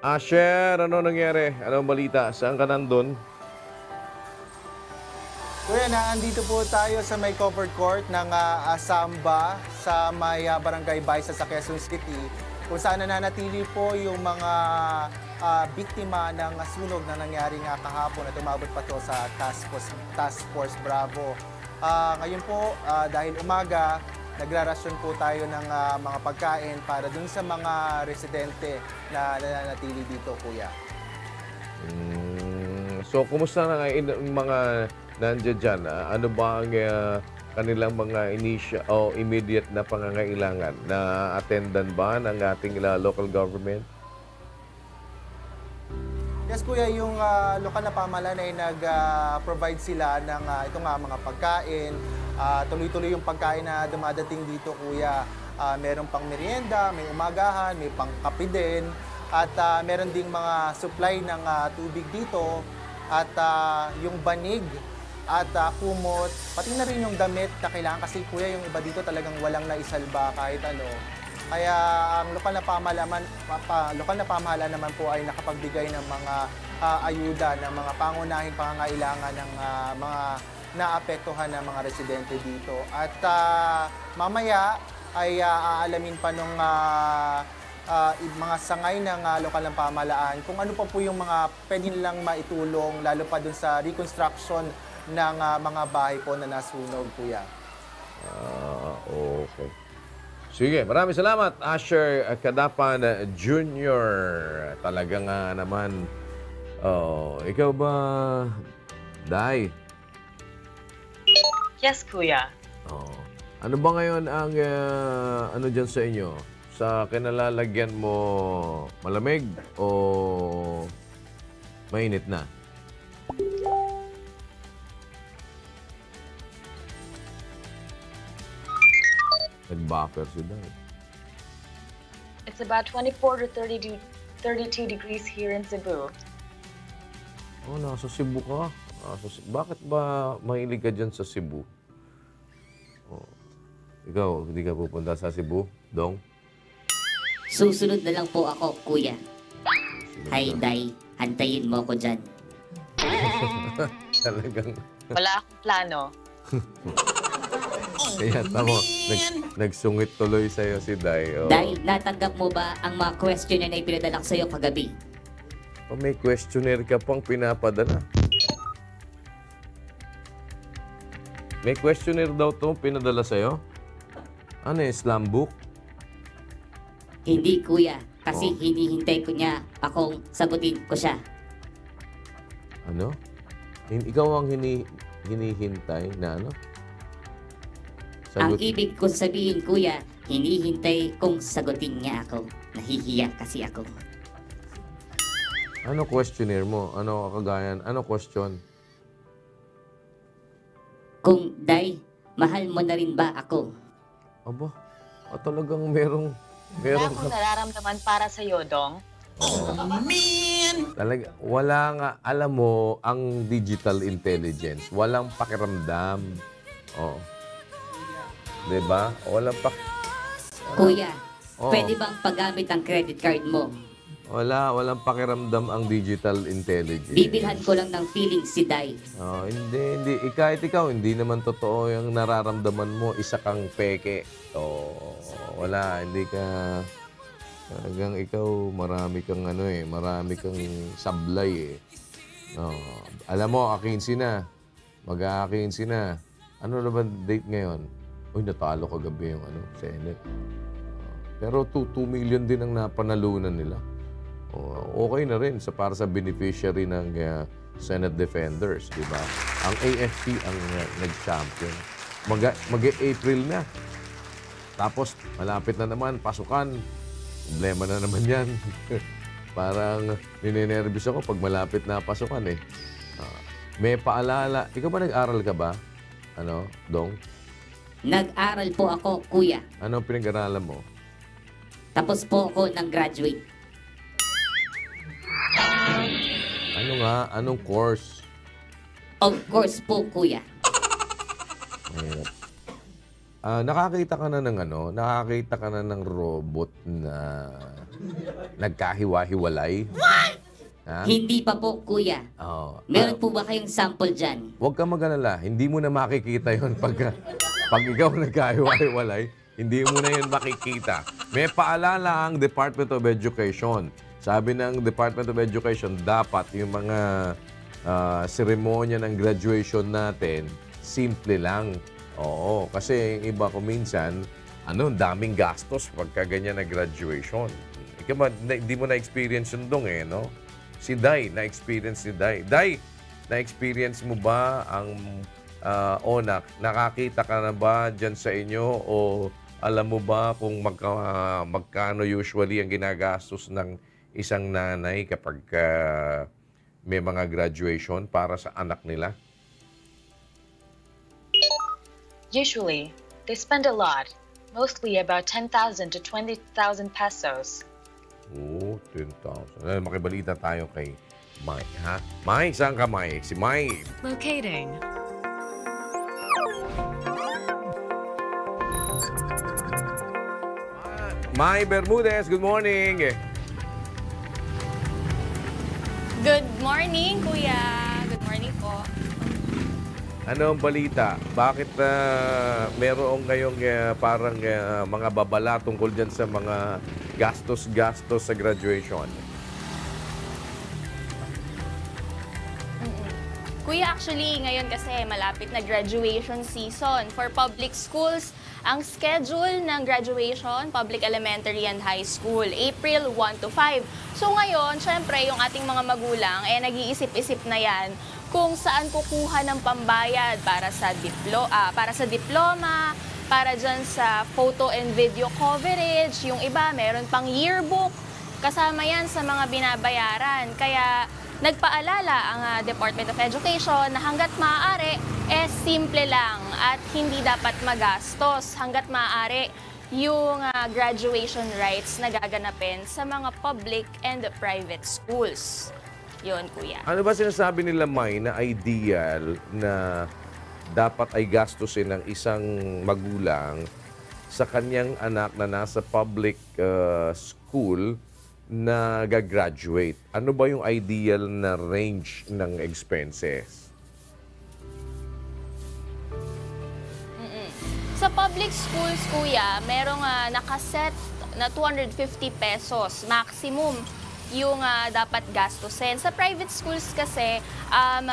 Asher, ano nangyari? Anong balita? Saan ka nandun? Kuya, naandito po tayo sa may covered court ng Asamba sa may Barangay Baisa sa Quezon City, kung saan nananatili po yung mga biktima ng sunog na nangyari nga kahapon at umabot pa to sa Task Force Bravo. Ngayon po, dahil umaga, nagrarasyon po tayo ng mga pagkain para dun sa mga residente na nananatili dito, kuya. So, kumusta na yung mga nandiyan dyan? Ano ba ang kanilang mga immediate na pangangailangan? Na attendan ba ng ating local government? Yes, kuya, yung lokal na pamahalaan ay nag-provide sila ng itong mga pagkain. Tuloy-tuloy yung pagkain na dumadating dito, kuya. Meron pang merienda, may umagahan, may pang kape din. At meron ding mga supply ng tubig dito. At yung banig at kumot, pati na rin yung damit na kailangan. Kasi, kuya, yung iba dito talagang walang naisalba kahit ano. Kaya ang lokal na pamahalaan naman po ay nakapagbigay ng mga ayuda, ng mga pangunahing pangangailangan ng mga naapektuhan ng mga residente dito. At mamaya ay aalamin pa ng mga sangay ng lokal ng pamahalaan kung ano pa po yung mga pwede nilang maitulong, lalo pa dun sa reconstruction ng mga bahay po na nasunog, kuya. Okay. Sige, maraming salamat, Asher Kadapan Jr. Talaga nga naman. Ikaw ba, Day? Yes, kuya. Ano ba ngayon ang ano dyan sa inyo? Sa kinalalagyan mo, malamig o mainit na? Nag-buffer si Day. It's about 24 to 32 degrees here in Cebu. Oh, nasa Cebu ka? Bakit ba mahilig ka dyan sa Cebu? Ikaw, hindi ka pupunta sa Cebu, Dong? Susunod na lang po ako, kuya. Hi, Day. Antayin mo ko dyan. Talagang, Wala akong plano. kaya tamo, nagsungit tuloy sa'yo si Day. Oh. Dahil natanggap mo ba ang mga questionnaire na ipinadala ko sa'yo kagabi? Oh, may questionnaire ka pang pinapadala. May questionnaire daw to pinadala sa'yo? Ano yung slam book? Hindi, kuya. Kasi hinihintay ko niya akong sagutin ko siya. Ano? Ikaw ang hinihintay na ano? Ang ibig ko sabihin, kuya, hinihintay kong sagutin niya ako. Nahihiya kasi ako. Ano questionnaire mo? Ano kagayan? Ano question? Kung, Day, mahal mo na rin ba ako? Aba, talagang merong Wala akong nararamdaman para sa'yo, Dong. Talaga, wala nga, alam mo, ang digital intelligence, walang pakiramdam. Oh. Diba? Walang Kuya, pwede bang paggamit ang credit card mo? Walang pakiramdam ang digital intelligence. Bibilhan ko lang ng feeling si Day. Oh, hindi. Kahit ikaw, hindi naman totoo yung nararamdaman mo. Isa kang peke. Oh, wala. Hindi ka... Talagang ikaw, marami kang marami kang sablay eh. Oh, alam mo, A15 na. Mag-A15 na. Ano na ba date ngayon? Uy, natalo kagabi yung Senate. Pero 2 million din ang napanalunan nila. Okay na rin para sa beneficiary ng Senate Defenders, di ba? Ang AFP ang nag-champion. Mag-April na. Tapos, malapit na naman, pasukan. Problema na naman yan. Parang ninenervous ako pag malapit na pasukan eh. May paalala. Ikaw ba nag-aral ka ba? Dong? Nag-aral po ako, kuya. Ano pinag-aralan mo? Tapos po ako ng graduate. Ano nga? Anong course? Of course po, kuya. Nakakita ka na nakakita ka na ng robot na nagkahiwa-hiwalay? What? Ha? Hindi pa po, kuya. Meron po ba kayong sample dyan? Huwag ka mag-alala. Hindi mo na makikita yon pag ikaw nagkahiwa-hiwalay. Hindi mo na yun makikita. May paalala ang Department of Education. Sabi ng Department of Education, dapat yung mga seremonya ng graduation natin, simple lang. Oo, kasi yung iba ko minsan, daming gastos pagka ganyan na graduation. Ikaw ba, hindi mo na-experience yung Dong eh, no? Si Day, na-experience si Day. Day, na-experience mo ba ang nakakita ka na ba dyan sa inyo o alam mo ba kung magkano usually ang ginagastos ng isang nanay kapag may mga graduation para sa anak nila? Usually, they spend a lot, mostly about 10,000 to 20,000 pesos. Oh, 10,000. Makibalita tayo kay Mai, ha? Mai, saan ka, Mai? Si Mai. Locating. Mai Bermudez, good morning. Good morning, Kuya. Good morning po. Ano ang balita? Bakit meron ngayong parang mga babala tungkol dyan sa mga gastos-gastos sa graduation? Kuya, actually, ngayon kasi malapit na graduation season. For public schools, ang schedule ng graduation, public elementary and high school, April 1 to 5. So ngayon, syempre, yung ating mga magulang, nag-iisip-isip na yan kung saan kukuha ng pambayad para sa diploma, para dyan sa photo and video coverage. Yung iba, meron pang yearbook. Kasama yan sa mga binabayaran. Kaya nagpaalala ang Department of Education na hanggat maaari, simple lang at hindi dapat magastos. Hanggat maaari, yung graduation rites na gaganapin sa mga public and private schools. Yun, Kuya. Ano ba sinasabi nila, Mai, na ideal na dapat ay gastusin ng isang magulang sa kanyang anak na nasa public school na gagraduate, ano ba yung ideal na range ng expenses? Sa public schools, kuya, merong nakaset na 250 pesos maximum yung dapat gastusin. Sa private schools kasi,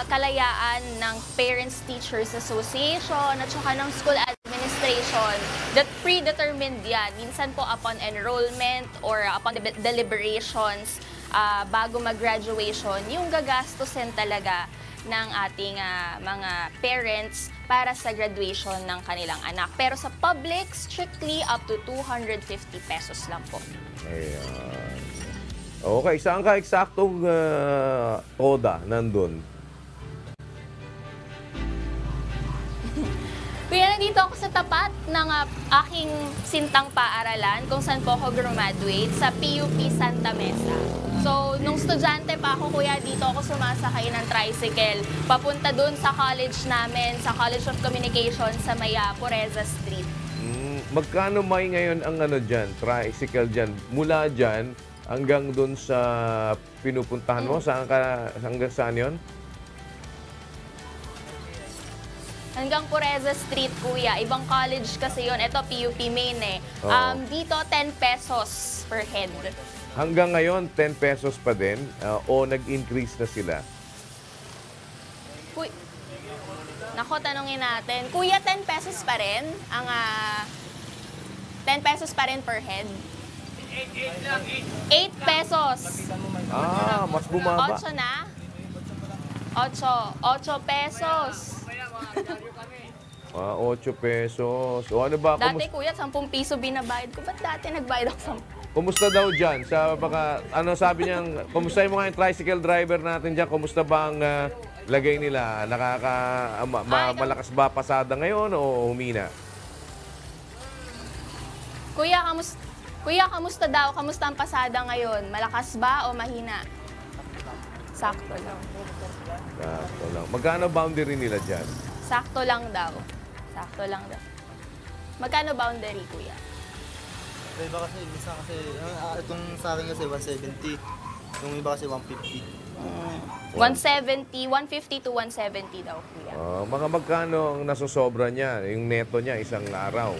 kalayaan ng Parents Teachers Association at saka ng school administration that predetermined yan. Minsan po upon enrollment or upon deliberations bago mag-graduation, yung gagastusin talaga ng ating mga parents para sa graduation ng kanilang anak. Pero sa public, strictly up to 250 pesos lang po. Ayan. Okay, saan ka eksaktong toda nandun? Kuya, nandito ako sa tapat ng aking sintang paaralan kung saan po ako graduate sa PUP Santa Mesa. So, nung estudyante pa ako, kuya, dito ako sumasakay ng tricycle. Papunta dun sa college namin, sa College of Communication sa Pureza Street. Magkano may ngayon ang dyan, tricycle dyan? Mula dyan hanggang dun sa pinupuntahan mo? Hanggang saan yun? Hanggang Pureza Street, kuya. Ibang college kasi yun. Ito, PUP main eh. Dito, 10 pesos per head. Hanggang ngayon, 10 pesos pa din o nag-increase na sila? Nako, tanongin natin. Kuya, 10 pesos pa rin? 10 pesos pa rin per head? 8 pesos. Mas bumaba. 8 na? 8 pesos. 8 pesos. O ano ba? Dati, kuya, 10 piso binabayad ko. Ba't dati nagbayad ako 10? Kumusta daw dyan? Ano sabi niyang, kumusta mo nga yung tricycle driver natin dyan? Kumusta ba ang lagay nila? Malakas ba pasada ngayon o humina? Kuya, kamusta daw? Kamusta ang pasada ngayon? Malakas ba o mahina? Sakto lang. Sakto lang. Magkano boundary nila dyan? Sakto lang daw. Sakto lang daw. Magkano boundary, kuya? Iba kasi, minsan kasi, itong sa akin kasi 170. Yung iba kasi 150. 170, 150 to 170 daw, kuya. Mga magkano ang nasusobra niya, yung neto niya isang araw?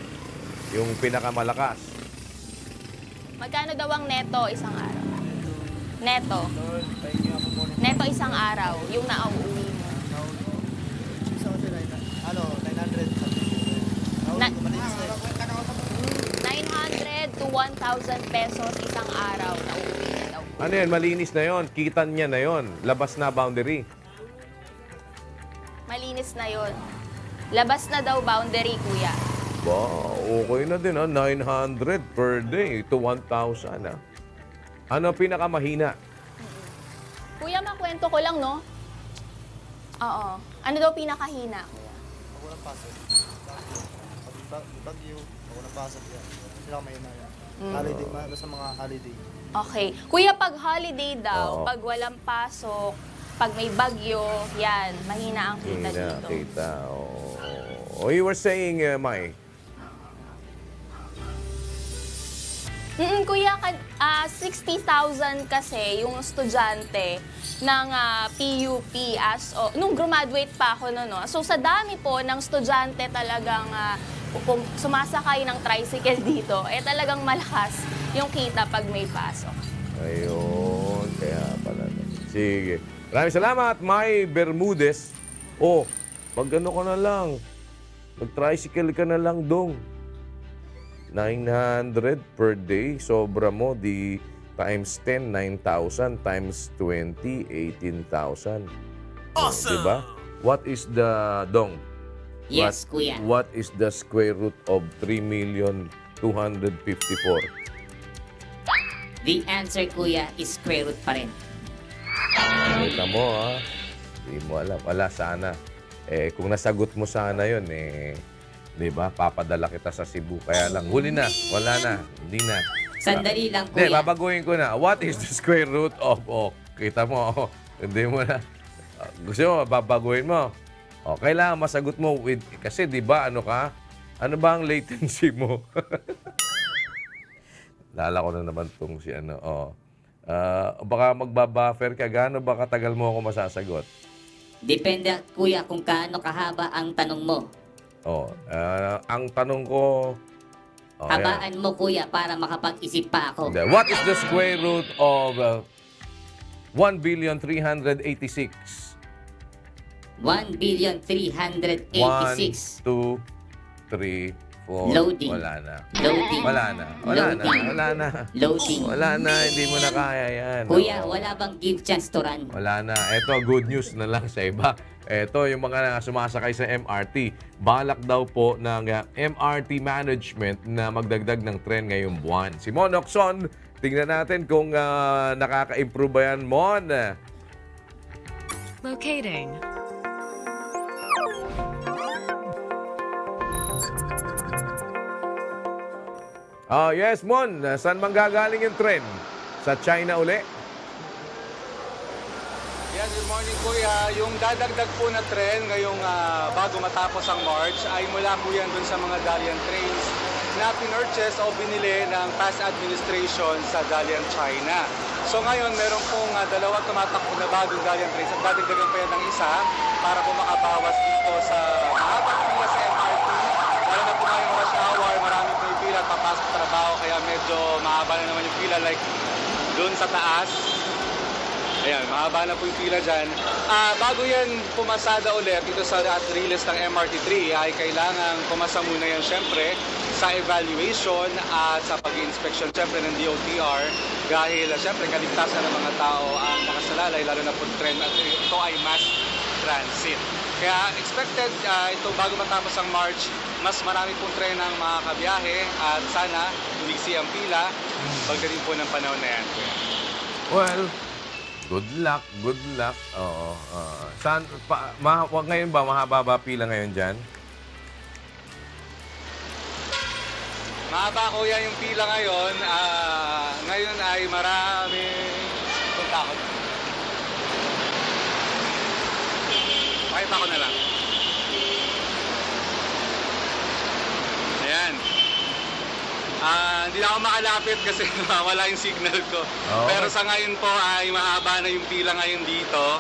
Yung pinakamalakas? Magkano daw ang neto isang araw? Neto. Neto isang araw, yung nauuwi mo. Isa kasi 900 to 1,000 pesos isang araw na uuwi niya daw. Ano yan? Malinis na yon, kitan niya na yon, labas na boundary. Malinis na yon. Labas na daw boundary, kuya. Okay na din 900 per day to 1,000 Ano pinakamahina? Kuya, makwento ko lang, no? Oo. Ano daw pinakahina, kuya? Ako ng pasok. Bagyo, ako ng pasok yan. Sila may na yan. Holiday, basta mga holiday. Okay. Kuya, pag holiday daw, pag walang pasok, pag may bagyo, yan, mahina ang kita dito. Kita. You were saying, Mai? Kuya, 60,000 kasi yung estudyante ng PUP nung graduate pa ako no. So sa dami po ng estudyante talagang sumasakay ng tricycle dito, talagang malakas yung kita pag may pasok. Ayun, kaya pala. Sige. Maraming salamat, Mai Bermudez. Pag ano ka na lang, mag-tricycle ka na lang dong. 900 per day, sobra mo, di times 10, 9,000, times 20, 18,000. Awesome! Diba? What is the, Dong? Yes, kuya. What is the square root of 3,254,000? The answer, kuya, is square root pa rin. Kita mo, Hindi mo alam. Wala, sana. Kung nasagot mo sana yun, diba? Papadala kita sa Cebu. Kaya lang, huli na. Wala na. Hindi na. Sandali lang, kuya. Babaguhin ko na. What is the square root of... kita mo. Hindi mo na. Gusto mo, babaguhin mo. Kailangan masagot mo with... Kasi, diba, ano ka? Ano ba ang latency mo? Lala ko na naman itong si ano. Baka magbabuffer ka. Gaano ba katagal mo ako masasagot? Depende, kuya, kung kaano kahaba ang tanong mo. Ang tanong ko... Habaan mo, kuya, para makapag-isip pa ako. What is the square root of 1,386? 1,386. 1, 2, 3, 4. Loading. Wala na. Loading. Wala na. Loading. Wala na. Hindi mo na kaya yan. Kuya, wala bang give chance to run? Wala na. Ito, good news na lang sa iba. Ito, yung mga sumasakay sa MRT. Balak daw po ng MRT management na magdagdag ng tren ngayong buwan. Si Mon Ocson, tingnan natin kung nakaka-improve ba yan, Mon. Locating. Yes, Mon. Saan manggagaling yung tren? Sa China uli? Yes, good morning, Kuya. Yung dadagdag po na tren ngayong bago matapos ang March ay mula po yan dun sa mga Dalian trains na pinurchase o binili ng past administration sa Dalian, China. So ngayon, meron pong dalawang tumatakbo na bagong Dalian trains at dadagdagan pa yan ng isa para po makabawas dito sa mahabang pila sa MRT. Lalo na po ngayong rush hour, marami po yung pila at papasok sa trabaho kaya medyo mahaba na naman yung pila like dun sa taas. Ayan, mahaba na po yung pila dyan. Bago yan pumasada ulit dito sa release ng MRT3 ay kailangan pumasa muna yan syempre sa evaluation at sa pag-inspection syempre ng DOTR dahil syempre kaligtasan ng mga tao ang nakasalalay lalo na po tren at ito ay mass transit. Kaya expected ito bago matapos ang March, mas marami pong tren ang makakabiyahe at sana umigsi ang pila pagdating po ng panahon na yan. Well, good luck. Oo. Ngayon ba, mahaba ba pila ngayon dyan? Mahaba, Kuya, yung pila ngayon. Ngayon ay marami. Punta ako. Pakita ko na lang. Ayan. Hindi na ako makalapit kasi wala yung signal ko. Pero sa ngayon po ay mahaba na yung pila ngayon dito.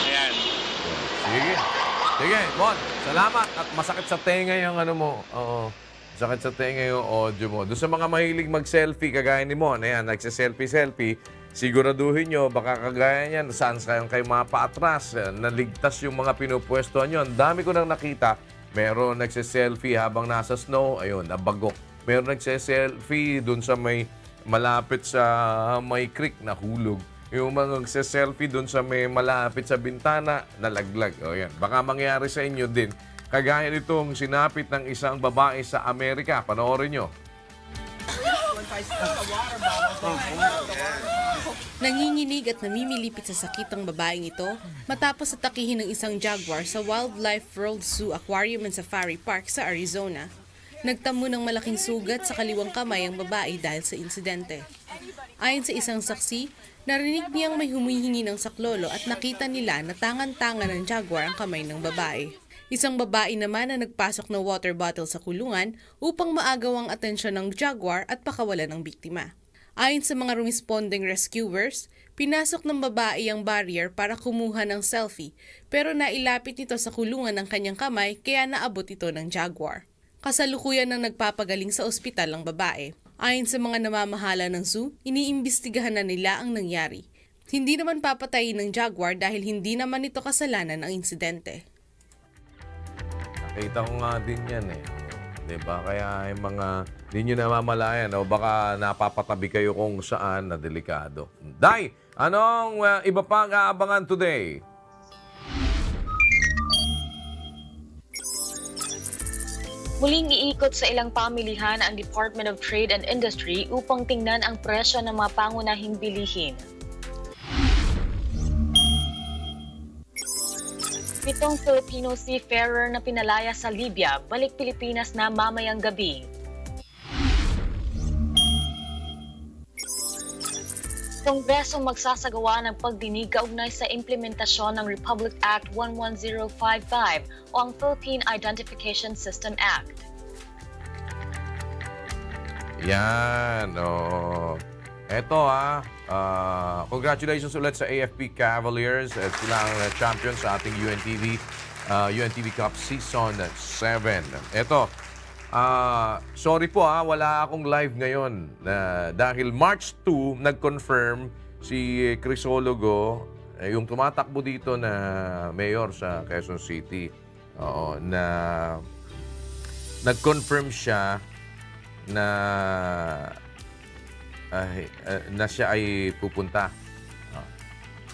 Ayan. Sige, Mon. Salamat. At masakit sa tenga yung ano mo. Oo. Masakit sa tenga yung audio mo. Doon sa mga mahilig mag-selfie, kagaya ni Mon, ayan, nagsiselfie-selfie, siguraduhin nyo, baka kagaya niyan, saan kayo mapaatras, naligtas yung mga pinupwestuhan nyo. Ang dami ko nang nakita. Meron nagsiselfie habang nasa snow, ayun, nabagok. Meron nagsiselfie dun sa may malapit sa may creek, nahulog. Yung mga nagsiselfie dun sa may malapit sa bintana, nalaglag. O yan, baka mangyari sa inyo din. Kagaya nitong sinapit ng isang babae sa Amerika. Panoorin nyo. Nanginginig at namimilipit sa sakit ang babaeng ito matapos atakihin ng isang jaguar sa Wildlife World Zoo Aquarium and Safari Park sa Arizona. Nagtamo ng malaking sugat sa kaliwang kamay ang babae dahil sa insidente. Ayon sa isang saksi, narinig niyang may humihingi ng saklolo at nakita nila na tangan-tangan ng jaguar ang kamay ng babae. Isang babae naman na nagpasok ng water bottle sa kulungan upang maagaw ang atensyon ng jaguar at pakawalan ng biktima. Ayon sa mga responding rescuers, pinasok ng babae ang barrier para kumuha ng selfie pero nailapit nito sa kulungan ng kanyang kamay kaya naabot ito ng jaguar. Kasalukuyan nang nagpapagaling sa ospital ang babae. Ayon sa mga namamahala ng zoo, iniimbestigahan na nila ang nangyari. Hindi naman papatayin ng jaguar dahil hindi naman ito kasalanan ng insidente. Nakita ko nga din yan eh. Diba? Kaya yung mga di nyo namamalayan o baka napapatabi kayo kung saan na delikado. Day, anong iba pang aabangan today? Muling iikot sa ilang pamilihan ang Department of Trade and Industry upang tingnan ang presyo ng mga pangunahing bilihin. 7 Filipino seafarer na pinalaya sa Libya, balik Pilipinas na mamayang gabi. Kongreso magsasagawa ng pagdinig kaugnay sa implementasyon ng Republic Act 11055 o ang Philippine Identification System Act. Yan, oh. Eto congratulations ulit sa AFP Cavaliers. Sila ang champion sa ating UNTV Cup Season 7. Eto, sorry po wala akong live ngayon. Dahil March 2, nag-confirm si Crisologo, yung tumatakbo dito na mayor sa Quezon City. Oo, na nag-confirm siya na siya ay pupunta.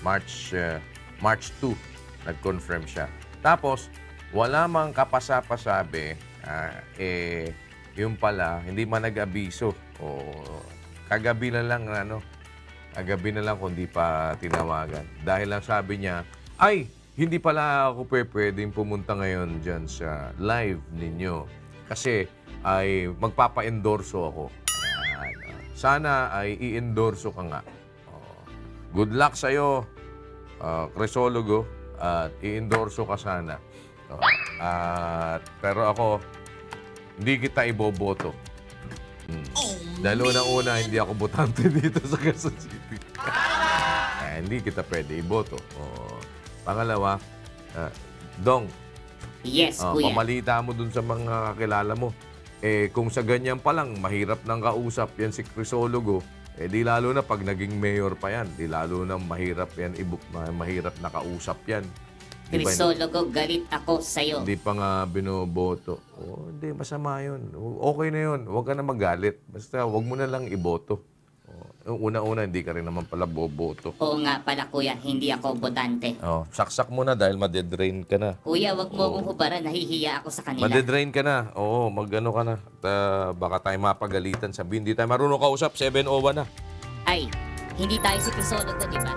March 2, nag-confirm siya. Tapos, wala mang kapasa-pasabi, yung pala, hindi man nag-abiso. Kagabi na lang, kung di pa tinawagan. Dahil lang sabi niya, ay, hindi pala ako pwedeng pumunta ngayon dyan sa live ninyo. Kasi, ay magpapa-endorso ako. Sana ay i-endorso ka nga. Good luck sa'yo, Crisologo, at i-endorso ka sana. Pero ako, hindi kita iboboto. Dahil unang-una, hindi ako botante dito sa Quezon City. Hindi kita pwede iboto. Pangalawa, Dong. Yes, kuya. Pamalita mo dun sa mga kakilala mo. Kung sa ganyan pa lang, mahirap nang kausap yan si Crisologo, di lalo na pag naging mayor pa yan, di lalo na mahirap yan, mahirap na kausap yan. Crisologo, galit ako sa'yo. Hindi pa nga binoboto. Hindi, masama yun. Okay na yun. Huwag ka na magalit. Basta huwag mo na lang iboto. Una-una, hindi ka rin naman pala boboto. Oo nga pala, kuya. Hindi ako botante. Saksak mo na dahil madedrain ka na. Kuya, wag mo akong hubaran. Nahihiya ako sa kanila. Madedrain ka na. Oo, mag-ano ka na. Baka tayo mapagalitan. Sabi, hindi tayo marunong kausap. 7:01 na. Ay, hindi tayo si Crisologo, di ba?